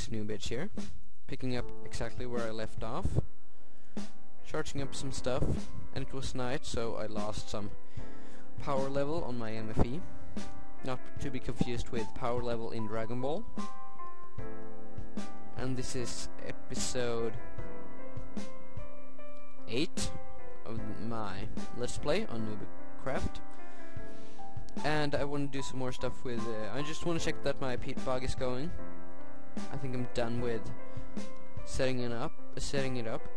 this new bitch here, picking up exactly where I left off, charging up some stuff, and it was night, so I lost some power level on my MFE, not to be confused with power level in Dragon Ball. And this is episode 8 of my Let's Play on N00byCraft. And I want to do some more stuff with, I just want to check that my peat bog is going. I think I'm done with setting it up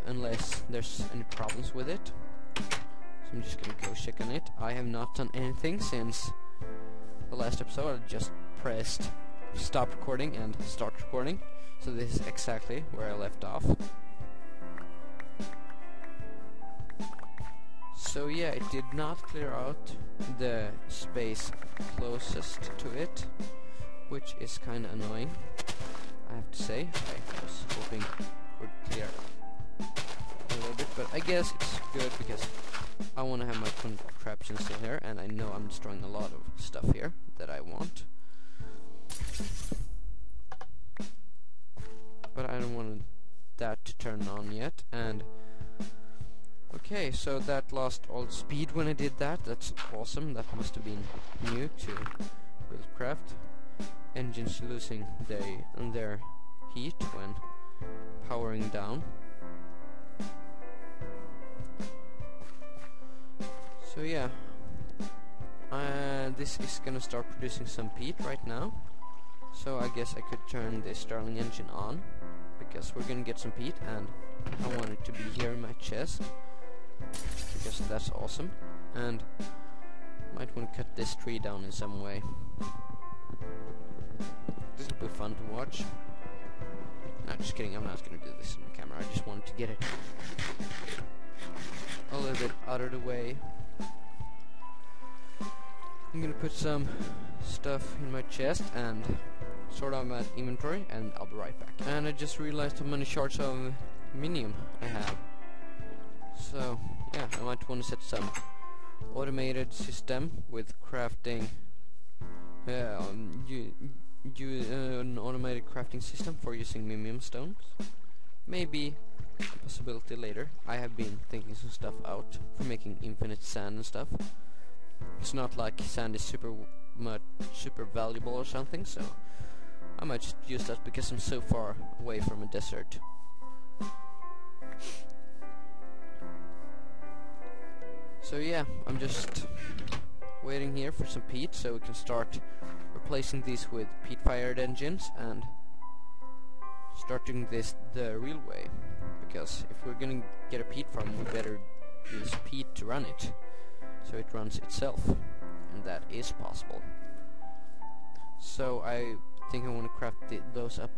unless there's any problems with it. So I'm just gonna go check on it. I have not done anything since the last episode. I just pressed stop recording and start recording. So this is exactly where I left off. So yeah, it did not clear out the space closest to it, which is kinda annoying, I have to say. I was hoping it would clear a little bit, but I guess it's good because I want to have my contraption still here, and I know I'm destroying a lot of stuff here that I want. But I don't want that to turn on yet, and okay, so that lost all speed when I did that. That's awesome. That must have been new to N00byCraft. Engines losing their heat when powering down. So yeah, this is gonna start producing some peat right now. So I guess I could turn the Starling engine on, because we're gonna get some peat, and I want it to be here in my chest, because that's awesome. And might want to cut this tree down in some way. This will be fun to watch. No, just kidding, I'm not gonna do this on the camera. I just wanted to get it a little bit out of the way. I'm gonna put some stuff in my chest and sort out my inventory, and I'll be right back. And I just realized how many shards of minium I have. So yeah, I might want to set some automated system with crafting, an automated crafting system for using minium stones. Maybe a possibility later. I have been thinking some stuff out for making infinite sand and stuff. It's not like sand is super valuable or something, so I might just use that because I'm so far away from a desert. So yeah, I'm just waiting here for some peat so we can start replacing these with peat-fired engines and start doing this the real way. Because if we're gonna get a peat farm, we better use peat to run it, so it runs itself, and that is possible. So I think I want to craft those up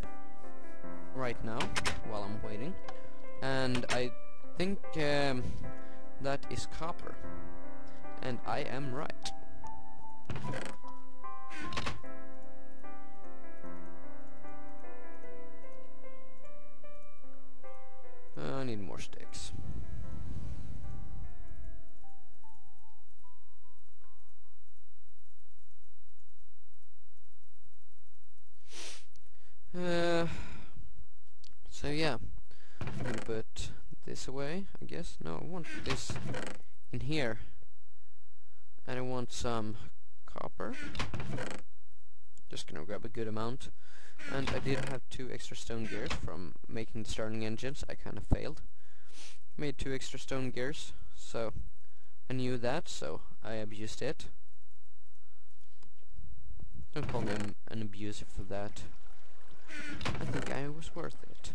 right now while I'm waiting, and I think that is copper, and I am right. I need more sticks. So yeah, I'm gonna put this away, I guess. No, I want this in here, and I want some copper. Just gonna grab a good amount, and I did have 2 extra stone gears from making the Starling engines. I kinda failed. Made 2 extra stone gears, so I knew that, so I abused it. Don't call me an abuser for that. I think I was worth it.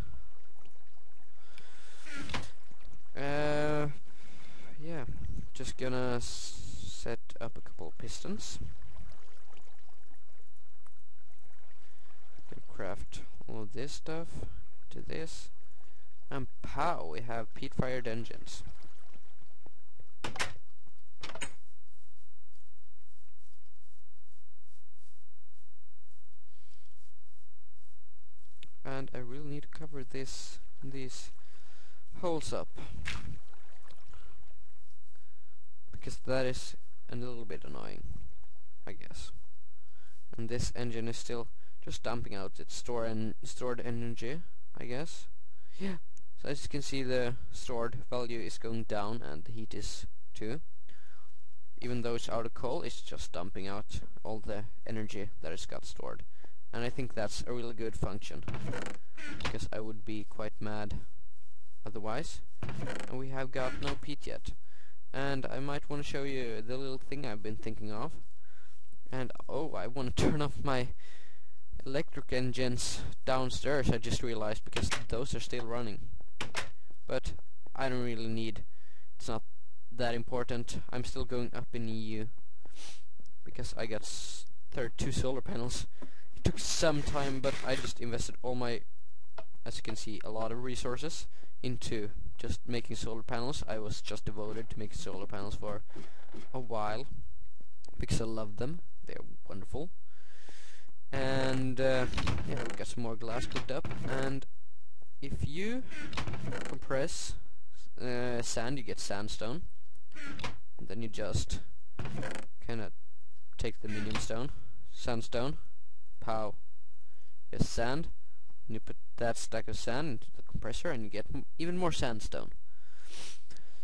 Yeah, just gonna set up a couple of pistons. Gonna craft all of this stuff to this, and pow, we have peat-fired engines. And I really need to cover these holes up, because that is a little bit annoying, I guess. And this engine is still just dumping out its stored energy, I guess. Yeah. So as you can see, the stored value is going down and the heat is too. Even though it's out of coal, it's just dumping out all the energy that it's got stored. And I think that's a really good function, because I would be quite mad otherwise. And we have got no peat yet. And I might want to show you the little thing I've been thinking of. And oh, I want to turn off my electric engines downstairs, I just realized, because those are still running. But I don't really need, it's not that important. I'm still going up in EU because I got 32 solar panels. It took some time, but I just invested all my, as you can see, a lot of resources into just making solar panels. I was just devoted to making solar panels for a while because I love them. They're wonderful. And yeah, we got some more glass cooked up. And if you compress sand, you get sandstone. And then you just kind of take the medium stone, sandstone, pow, just sand, and you put that stack of sand into the compressor and you get even more sandstone.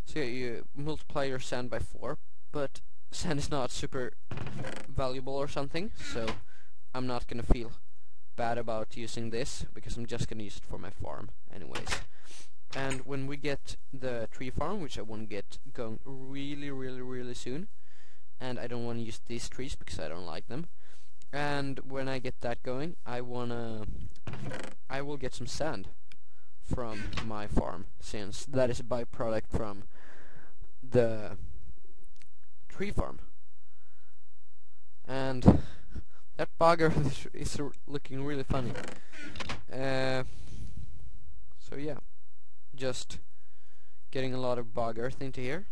So yeah, you multiply your sand by 4, but sand is not super valuable or something, so I'm not gonna feel bad about using this, because I'm just gonna use it for my farm anyways. And when we get the tree farm, which I want to get going really soon, and I don't want to use these trees because I don't like them, and when I get that going, I will get some sand from my farm, since that is a byproduct from the tree farm. And that bugger is looking really funny. So yeah, just getting a lot of bog earth into here.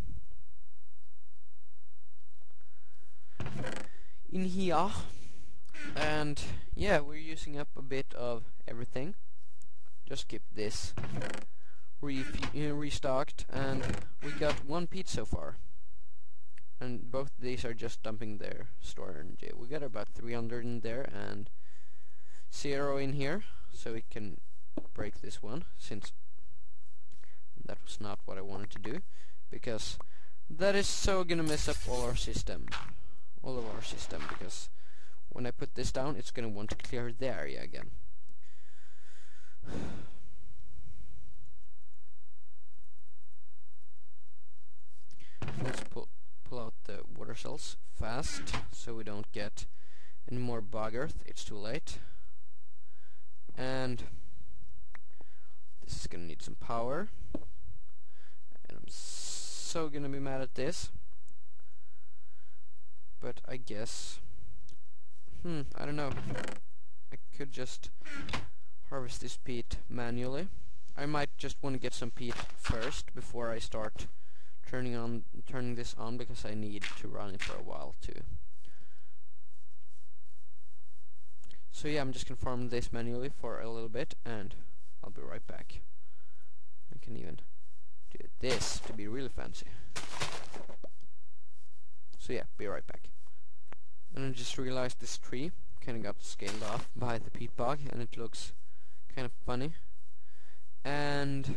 In here. And yeah, we're using up a bit of everything. Just keep this restocked, and we got 1 peat so far. And both of these are just dumping their stored energy. We got about 300 in there and 0 in here, so we can break this one, since that was not what I wanted to do, because that is so gonna mess up all of our system, because when I put this down, it's gonna want to clear the area again. Let's pull out the water cells fast, so we don't get any more bog earth. It's too late. And this is gonna need some power, and I'm so gonna be mad at this, but I guess I don't know, I could just harvest this peat manually. I might just want to get some peat first before I start turning this on, because I need to run it for a while too. So yeah, I'm just gonna farm this manually for a little bit, and I'll be right back. I can even do this to be really fancy. So yeah, be right back. And I just realized this tree kinda got scaled off by the peat bog, and it looks kind of funny. And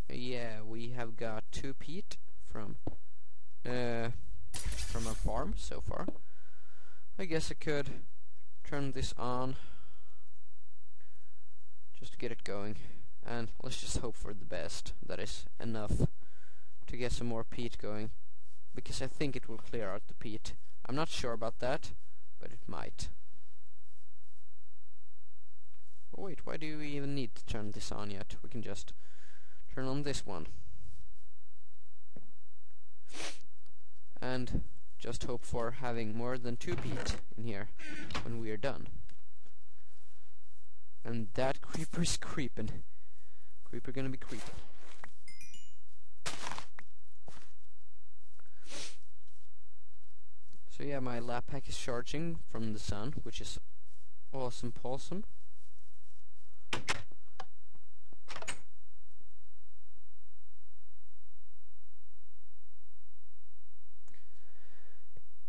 yeah, we have got 2 peat from our farm so far. I guess I could turn this on just to get it going, and let's just hope for the best. That is enough to get some more peat going, because I think it will clear out the peat. I'm not sure about that, but it might. Oh wait, why do we even need to turn this on yet? We can just turn on this one and just hope for having more than 2 peat in here when we are done. And that creeper's creeping. Creeper gonna be creeping. So yeah, my lab pack is charging from the sun, which is awesome pawsome.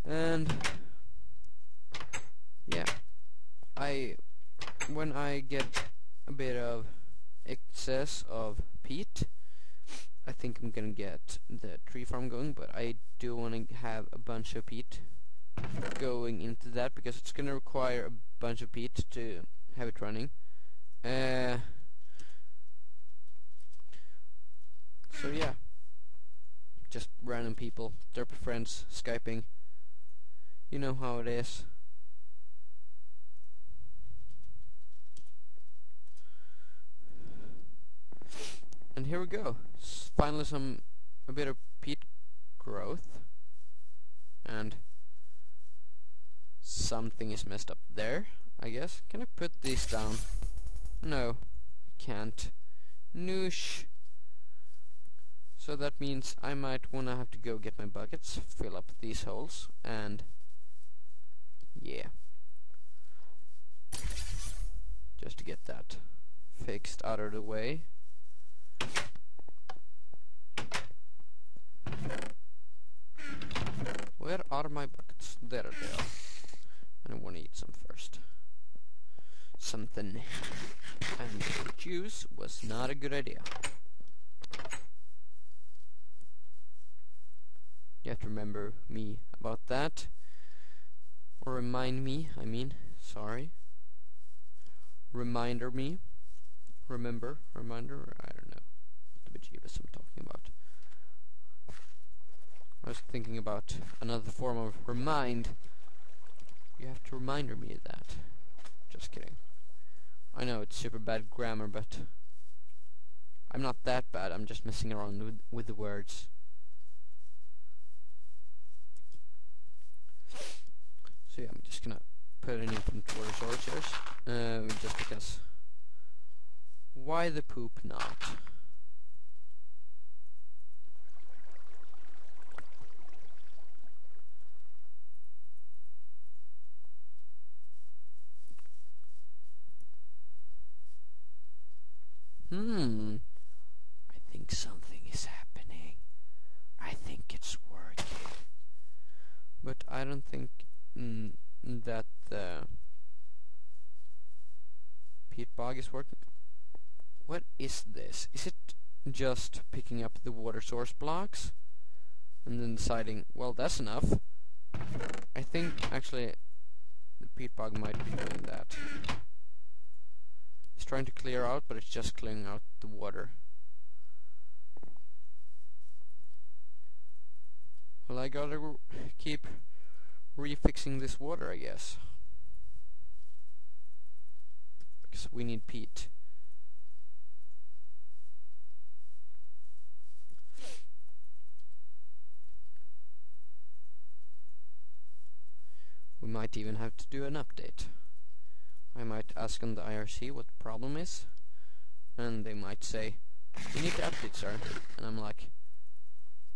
And yeah, I I get a bit of excess of peat, I think I'm gonna get the tree farm going, but I do want to have a bunch of peat going into that because it's gonna require a bunch of peat to have it running. So yeah, just random people, derpy friends, Skyping. You know how it is. And here we go. Finally a bit of peat growth. And something is messed up there, I guess. Can I put these down? No, I can't. Noosh. So that means I might wanna have to go get my buckets, fill up these holes, and yeah. Just to get that fixed out of the way. Where are my buckets? There they are. And I want to eat some first. Something. And juice was not a good idea. You have to remember me about that. Or remind me, I mean, sorry. Reminder me. Remember, reminder, I don't know what the bejeebus I'm talking about. I was thinking about another form of remind. You have to remind me of that. Just kidding. I know it's super bad grammar, but I'm not that bad. I'm just messing around with the words. So yeah, I'm just gonna put an inventory sources, just because. Why the poop not? I think something is happening. I think it's working. But I don't think that the peat bog is working. What is this? Is it just picking up the water source blocks and then deciding, well, that's enough? I think actually the peat bog might be doing that. It's trying to clear out, but it's just clearing out the water. Well, I gotta keep refixing this water, I guess. Because we need peat. We might even have to do an update. I might ask on the IRC what the problem is, and they might say, "We need to update, sir." And I'm like,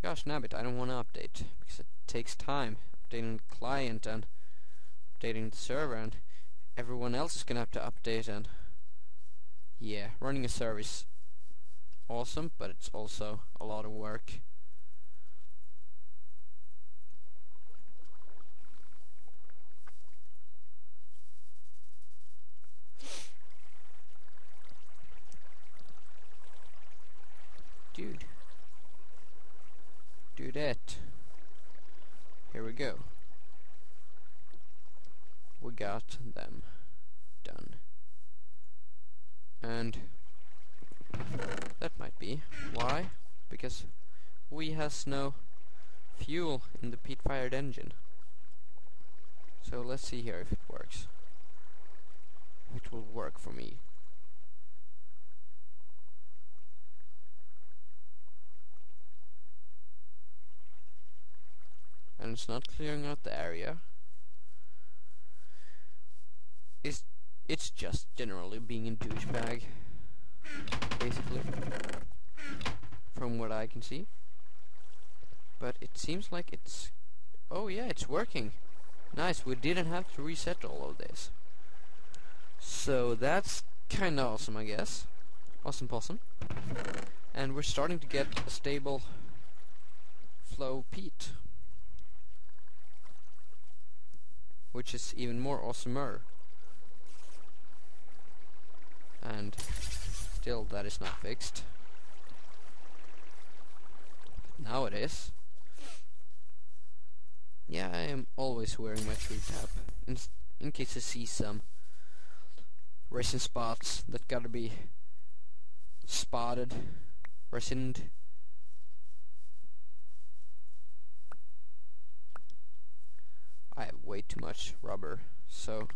gosh nabbit, I don't want to update, because it takes time updating the client and updating the server, and everyone else is gonna have to update, and yeah, running a service awesome, but it's also a lot of work. Dude. Do that. Here we go. We got them done. And that might be why. Because we has no fuel in the peat-fired engine. So let's see here if it works. It will work for me. And it's not clearing out the area. It's just generally being a douchebag, basically, from what I can see. But it seems like it's... oh yeah, it's working. Nice, we didn't have to reset all of this. So that's kinda awesome, I guess. Awesome possum. And we're starting to get a stable flow peat, which is even more awesomer. and still that is not fixed. But now it is. Yeah, I am always wearing my tree cap in case I see some resin spots that gotta be spotted, resined. I have way too much rubber, so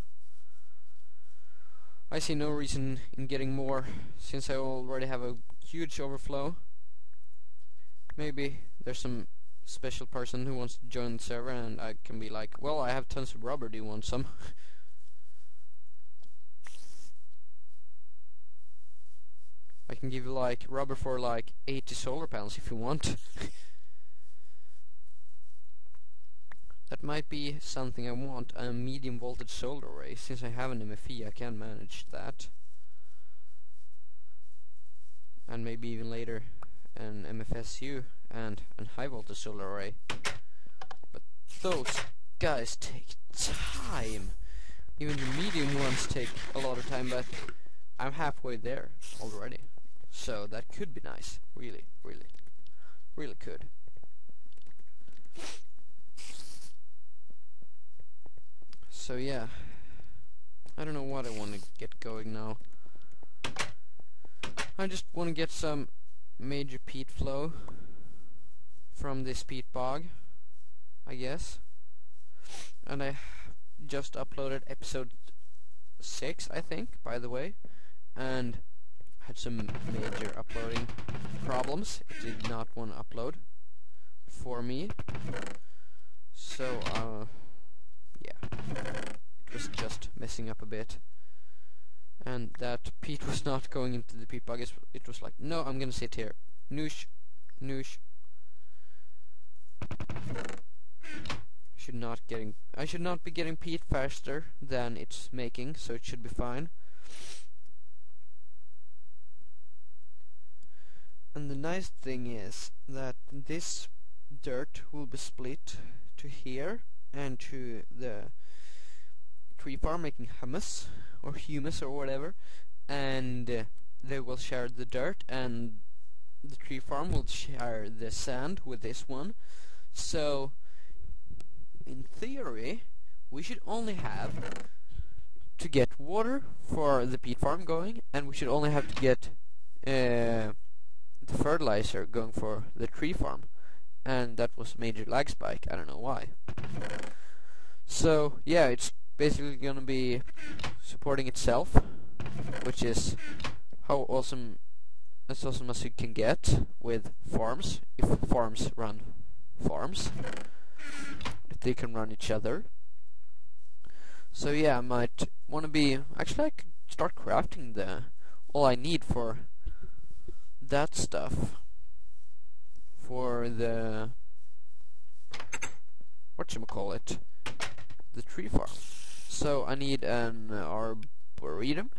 I see no reason in getting more, since I already have a huge overflow. Maybe there's some special person who wants to join the server and I can be like, well, I have tons of rubber, do you want some? I can give you like rubber for like 80 solar panels if you want. That might be something I want, a medium voltage solar array. Since I have an MFE, I can manage that. And maybe even later an MFSU and a high voltage solar array. But those guys take time. Even the medium ones take a lot of time, but I'm halfway there already. So that could be nice. Really could. So yeah, I don't know what I want to get going now. I just want to get some major peat flow from this peat bog, I guess. And I just uploaded episode 6, I think, by the way, and had some major uploading problems. It did not want to upload for me. So yeah, it was just messing up a bit, and that peat was not going into the peat bog. It was like, no, I'm gonna sit here. Noosh, noosh. I should not be getting peat faster than it's making, so it should be fine. And the nice thing is that this dirt will be split to here and to the tree farm, making humus or whatever, and they will share the dirt, and the tree farm will share the sand with this one. So in theory we should only have to get water for the peat farm going, and we should only have to get the fertilizer going for the tree farm. And that was major lag spike, I don't know why. So yeah, it's basically gonna be supporting itself, which is how awesome, as awesome as you can get with farms, if farms run farms, if they can run each other. So yeah, I might want to be, actually I could start crafting all I need for that stuff, for the whatchamacallit, the tree farm. So I need an arboretum,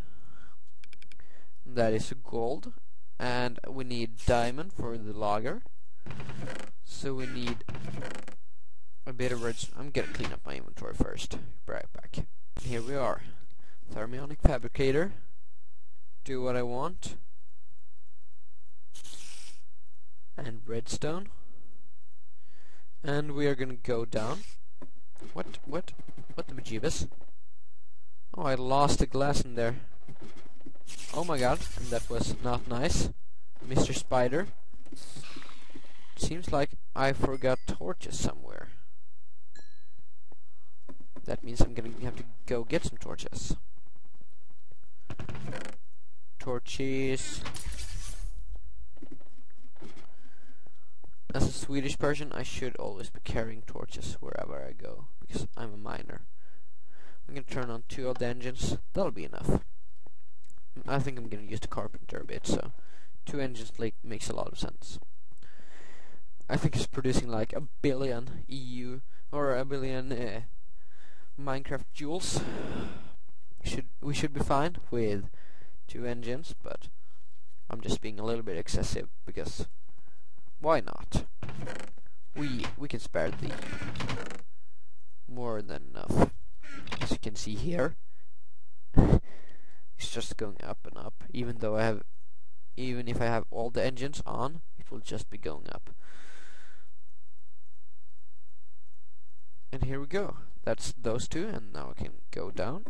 that is gold, and we need diamond for the logger. So we need a bit of redstone. I'm gonna clean up my inventory first. Be right back. Here we are. Thermionic fabricator. Do what I want. And redstone. And we are gonna go down. What the bejeebus? Oh, I lost a glass in there. Oh my god, that was not nice. Mr. Spider. Seems like I forgot torches somewhere. That means I'm gonna have to go get some torches. Torches. As a Swedish person, I should always be carrying torches wherever I go, because I'm a miner. I'm gonna turn on 2 of the engines. That'll be enough. I think I'm gonna use the carpenter a bit, so 2 engines makes a lot of sense. I think it's producing like 1 billion EU or 1 billion Minecraft joules. We should be fine with 2 engines, but I'm just being a little bit excessive because why not? We can spare the more than enough. As you can see here, it's it's just going up and up. Even if I have all the engines on, it will just be going up. And here we go. That's those two, and now I can go down.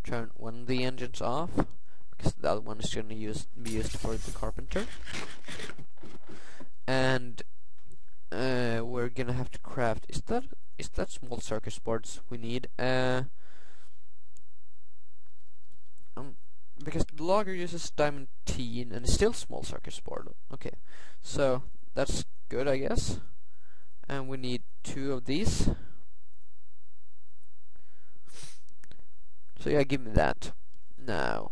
Turn one of the engines off, because the other one is going to be used for the carpenter. And we're gonna have to craft. Is that small circuit boards we need? Because the logger uses diamantine and it's still small circuit board. Okay, so that's good, I guess. And we need 2 of these. So yeah, give me that. Now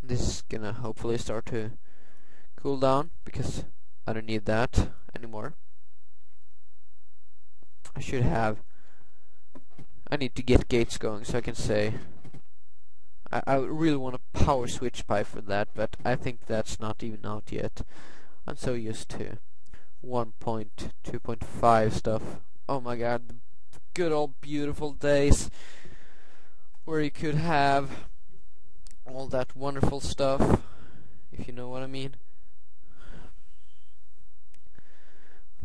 this is gonna hopefully start to cool down, because I don't need that anymore. I need to get gates going so I can say I really want a power switch pipe for that, but I think that's not even out yet. I'm so used to 1.2.5 stuff. Oh my god, the good old beautiful days where you could have all that wonderful stuff, if you know what I mean.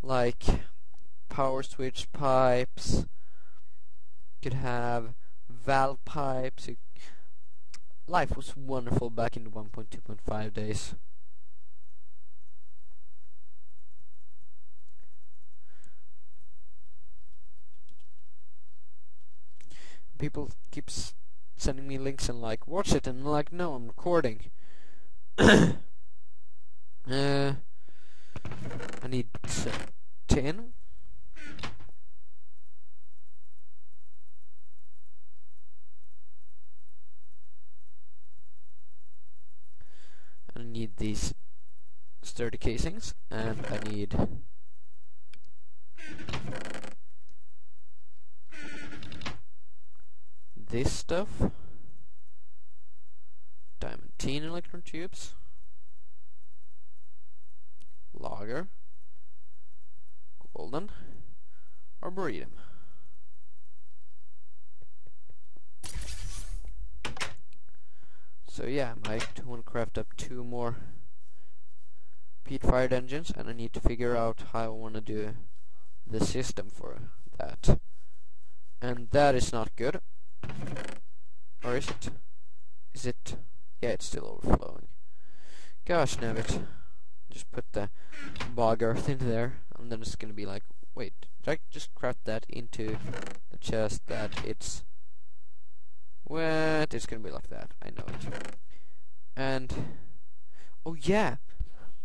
Like power switch pipes, you could have valve pipes. Life was wonderful back in the 1.2.5 days. People keep sending me links and like, watch it, and I'm like, no, I'm recording. I need 10. I need these sturdy casings, and I need this stuff, diamantine electron tubes, lager, golden, arboretum. So yeah, I might want to craft up 2 more peat-fired engines, and I need to figure out how I want to do the system for that. And that is not good. Or is it? Is it? Yeah, it's still overflowing. Gosh, nabbit. Just put the bog earth in there, and then it's gonna be like, wait, did I just craft that into the chest that it's wet? It's gonna be like that, I know it. And oh yeah,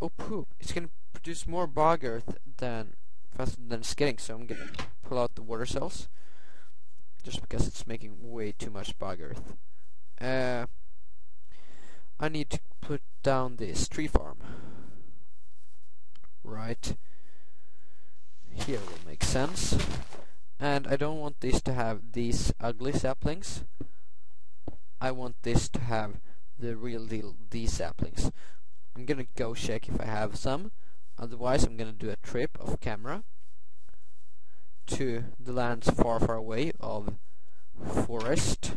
oh poop, it's gonna produce more bog earth faster than it's getting, so I'm gonna pull out the water cells, just because it's making way too much bog earth. I need to put down this tree farm. Right here will make sense. And I don't want this to have these ugly saplings. I want this to have the real deal, these saplings. I'm gonna go check if I have some. Otherwise I'm gonna do a trip off camera to the lands far, far away of forest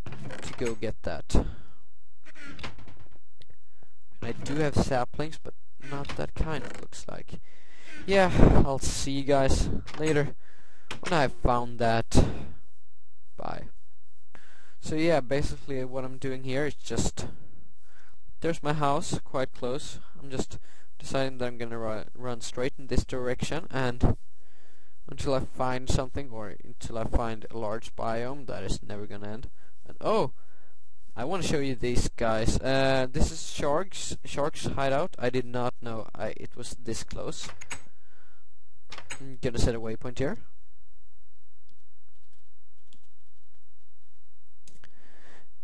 to go get that. And I do have saplings, but not that kind, it looks like. Yeah, I'll see you guys later when I've found that. Bye. So yeah, basically what I'm doing here is just, there's my house, quite close. I'm just deciding that I'm gonna run straight in this direction, and until I find something, or until I find a large biome that is never gonna end. And oh, I want to show you these guys. This is sharks hideout. I did not know it was this close. I'm gonna set a waypoint here.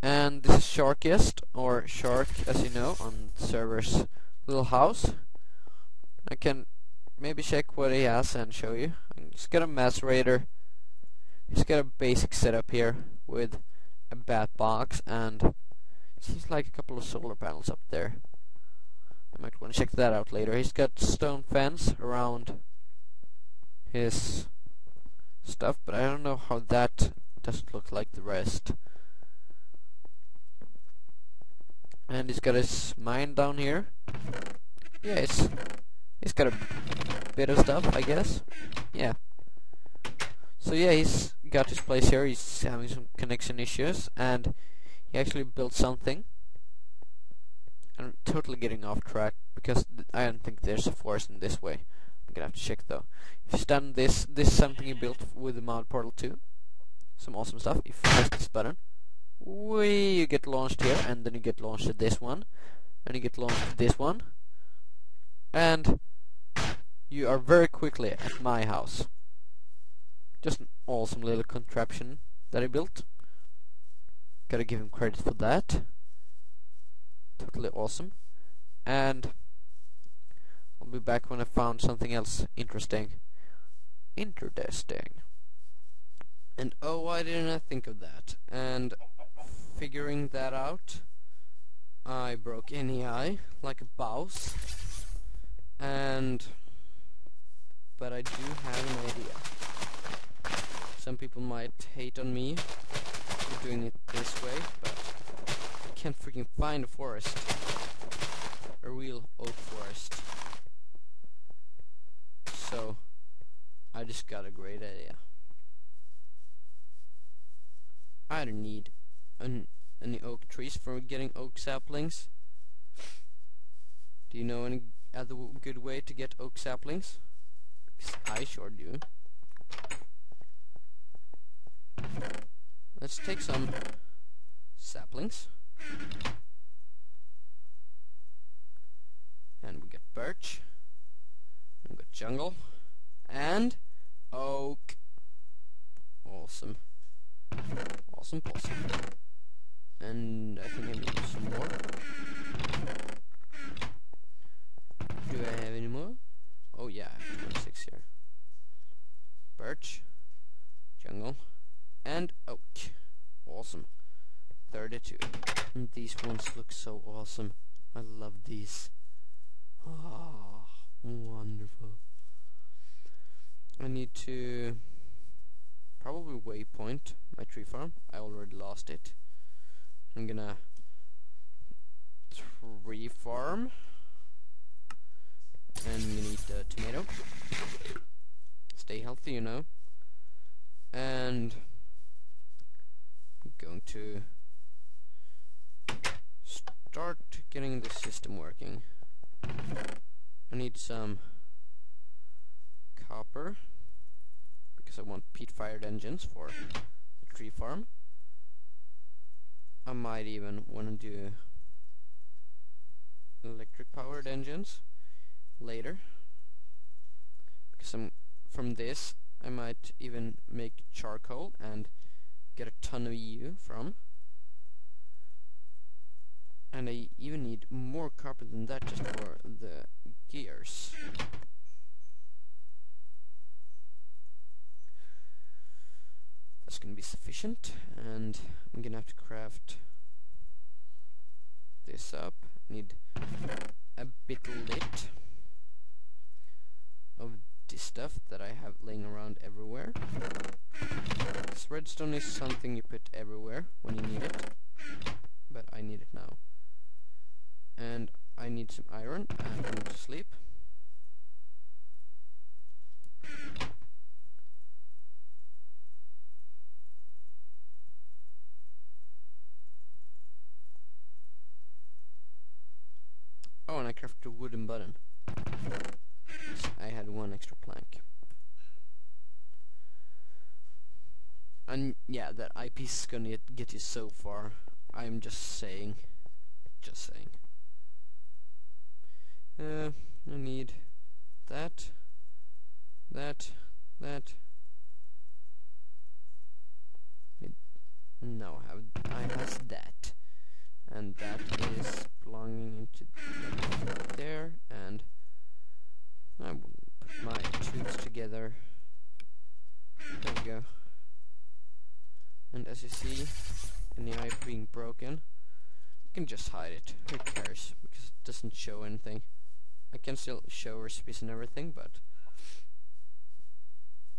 And this is Sharkest, or Shark, as you know, on the server's little house. I can maybe check what he has and show you. He's got a macerator. He's got a basic setup here with a bat box, and it seems like a couple of solar panels up there. I might want to check that out later. He's got stone fence around his stuff, but I don't know how that doesn't look like the rest. And he's got his mine down here. Yeah, he's got a bit of stuff, I guess. Yeah. So yeah, he's got his place here. He's having some connection issues, and he actually built something. I'm totally getting off track because I don't think there's a forest in this way. I'm gonna have to check though. If you stand this is something you built with the mod portal 2. Some awesome stuff. If you press this button, you get launched here, and then you get launched to this one, and you get launched to this one, and you are very quickly at my house. Just an awesome little contraption that I built. Gotta give him credit for that. Totally awesome. And I'll be back when I found something else interesting. And oh, why didn't I think of that? And figuring that out, I broke NEI like a boss. But I do have an idea. Some people might hate on me for doing it this way, but I can't freaking find a forest. A real oak forest. So I just got a great idea. I don't need any oak trees for getting oak saplings. Do you know any other good way to get oak saplings? Because I sure do. Let's take some saplings. And we got birch. And we got jungle. And oak. Awesome. Awesome. And I think I need some more. Do I have any more? Oh yeah, I have 26 here. Birch, jungle, and oak. Awesome. 32. And these ones look so awesome. I love these. Ah, wonderful. I need to probably waypoint my tree farm. I already lost it. I'm gonna tree farm. And I'm gonna eat the tomato. Stay healthy, you know. And I'm going to start getting the system working. I need some copper because I want peat-fired engines for the tree farm. I might even want to do electric-powered engines later, because from this I might even make charcoal and get a ton of EU from. And I even need more copper than that just for the gears. That's gonna be sufficient, and I'm gonna have to craft this up. Need a bit lit of this stuff that I have laying around everywhere. This redstone is something you put everywhere when you need it, but I need it now. And I need some iron, and I'm going to sleep. Oh, and I crafted a wooden button. I had one extra plank. And yeah, that eyepiece is gonna get you so far. I'm just saying. I need that. No, I have that. And that is belonging into there, and I will put my tubes together. There we go. And as you see, in the eye being broken, I can just hide it. Who cares? Because it doesn't show anything. I can still show recipes and everything, but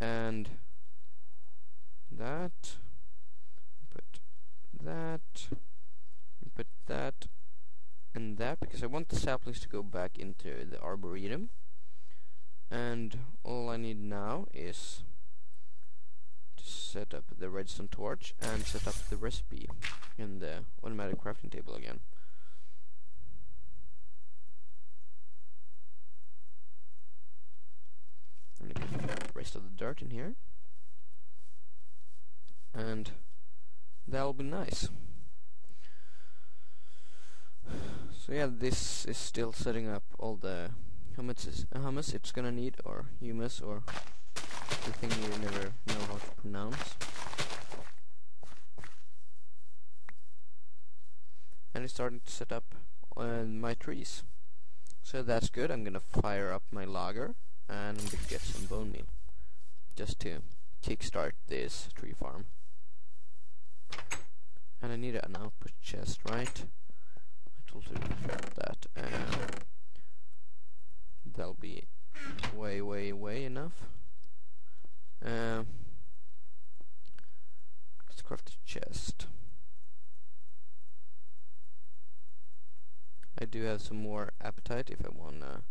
and that, put that, put that, and that, because I want the saplings to go back into the arboretum. And all I need now is to set up the redstone torch and set up the recipe in the automatic crafting table again. I'm gonna put the rest of the dirt in here, and that'll be nice. So yeah, this is still setting up all the hummus it's gonna need, or humus, or the thing you never know how to pronounce. And it's starting to set up my trees. So that's good. I'm gonna fire up my logger, and I'm gonna get some bone meal just to kickstart this tree farm. And I need an output chest, right? I totally forgot that. That'll be way enough. Let's craft a chest. I do have some more appetite if I wanna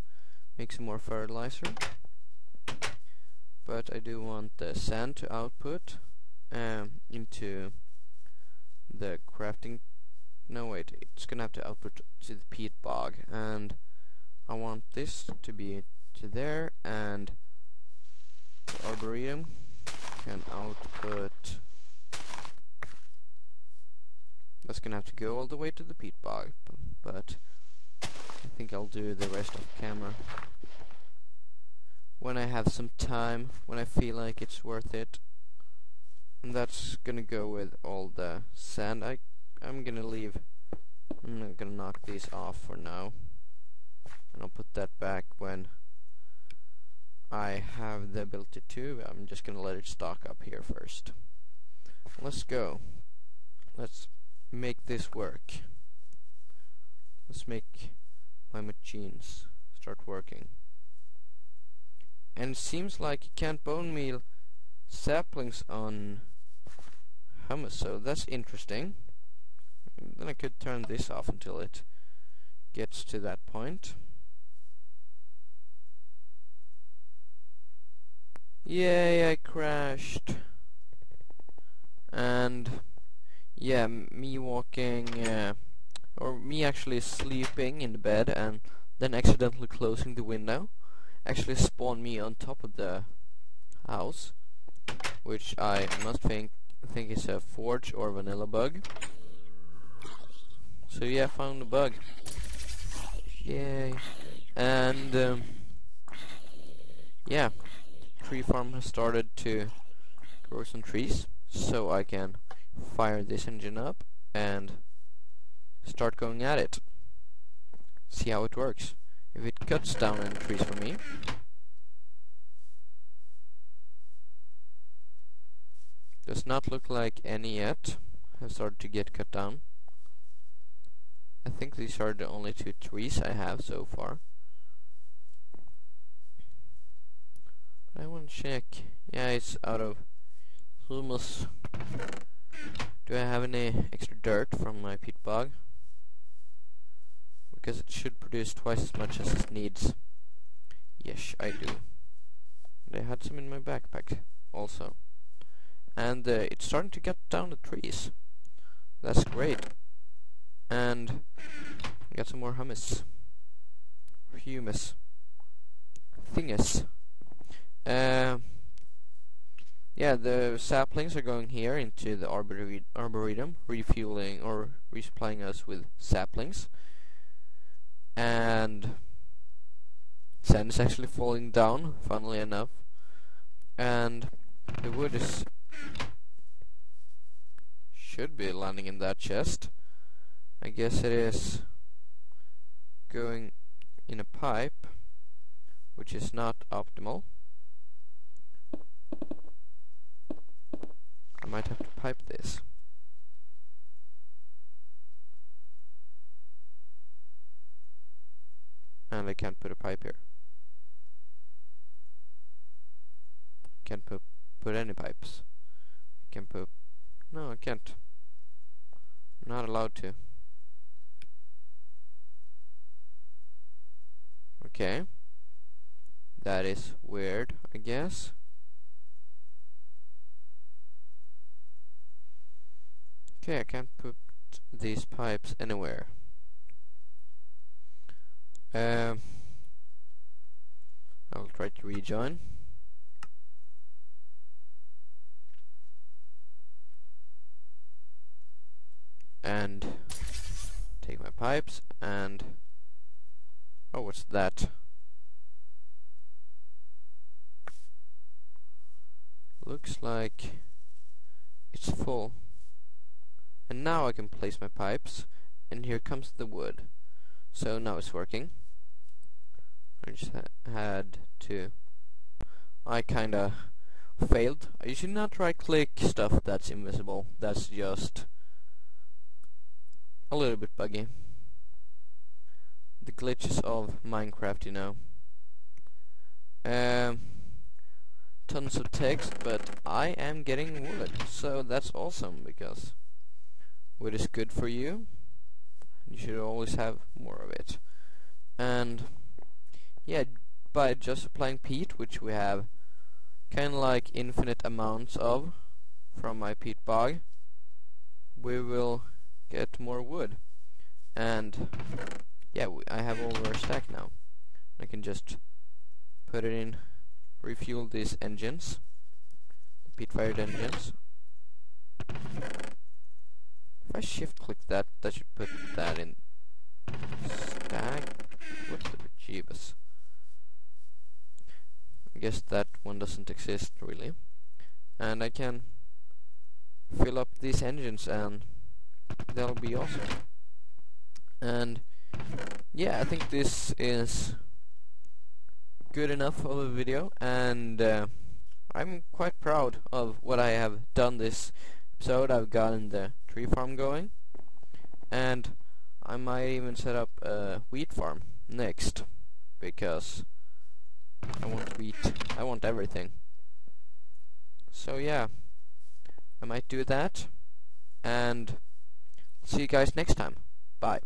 make some more fertilizer, but I do want the sand to output into the crafting. No, wait, it's gonna have to output to the peat bog, and I want this to be to there, and the arboretum can output. That's gonna have to go all the way to the peat bog, but I think I'll do the rest of camera when I have some time, when I feel like it's worth it. And that's gonna go with all the sand. I'm gonna leave. I'm not gonna knock these off for now, and I'll put that back when I have the ability to. I'm just gonna let it stock up here first. Let's go. Let's make this work. Let's make my machines start working. And it seems like you can't bone meal saplings on hummus, so that's interesting. Then I could turn this off until it gets to that point. Yay, I crashed. And yeah, me walking, or me actually sleeping in the bed and then accidentally closing the window actually spawned me on top of the house, which I must think is a forge or vanilla bug. So yeah, found the bug. Yay. And yeah, tree farm has started to grow some trees, so I can fire this engine up and start going at it. See how it works. If it cuts down any trees for me. Does not look like any yet have started to get cut down. I think these are the only 2 trees I have so far. But I want to check. Yeah, it's out of humus. Do I have any extra dirt from my peat bog? Because it should produce twice as much as it needs. Yes, I do. And I had some in my backpack also. And it's starting to get down the trees. That's great. And I got some more hummus. Or humus. Thingus. Yeah, the saplings are going here into the arboretum, refueling or resupplying us with saplings. And sand is actually falling down, funnily enough. And the wood should be landing in that chest. I guess it is going in a pipe, which is not optimal. I might have to pipe this. And I can't put a pipe here. can't put any pipes. I can put... No, I can't. I'm not allowed to. Okay. That is weird, I guess. Okay, I can't put these pipes anywhere. I'll try to rejoin. And take my pipes and... Oh, what's that? Looks like it's full. And now I can place my pipes, and here comes the wood. So now it's working. I just had to... I kinda failed. You should not right-click stuff that's invisible. That's just a little bit buggy. The glitches of Minecraft, you know. Tons of text, but I am getting wood, so that's awesome, because wood is good for you. You should always have more of it. And yeah, by just applying peat, which we have kinda like infinite amounts of from my peat bog, we will get more wood. And yeah, I have over a stack now. I can just put it in, refuel these engines, the peat-fired engines. If I shift-click that, that should put that in stack. What the bejeebus? I guess that one doesn't exist really. And I can fill up these engines, and that'll be awesome. And yeah, I think this is good enough of a video, and I'm quite proud of what I have done this episode. I've gotten the tree farm going, and I might even set up a wheat farm next, because I want wheat. I want everything. So yeah, I might do that, and see you guys next time. Bye.